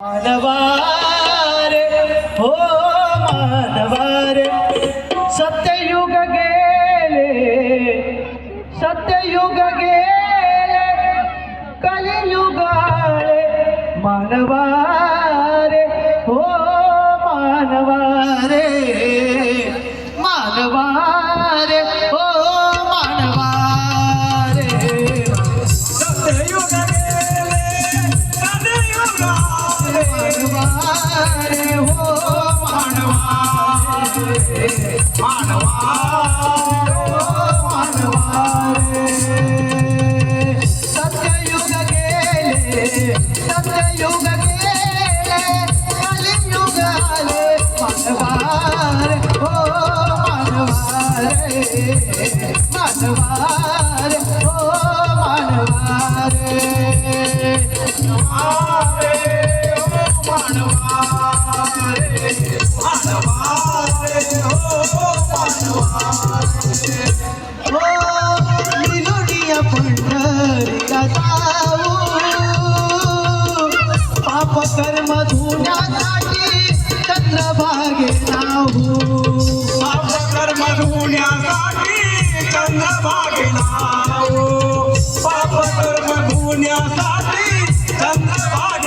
मानवारे हो मानवारे सत्ययुग गेले कलियुग आले मानवारे हो मानवारे मानवारे हो मानवारे सत्ययुग मानवारे हो मानवारे मानवारे सत्ययुग गेले कलियुग आले मानवारे हो मानवारे मानवारे हो मानवारे निरोडिया पंढरीला जाऊ पाप कर्म धुण्यासाठी चंद्रभागे नाहू पाप कर्म धुण्यासाठी चंद्रभागे नाहू पाप कर्म धुण्यासाठी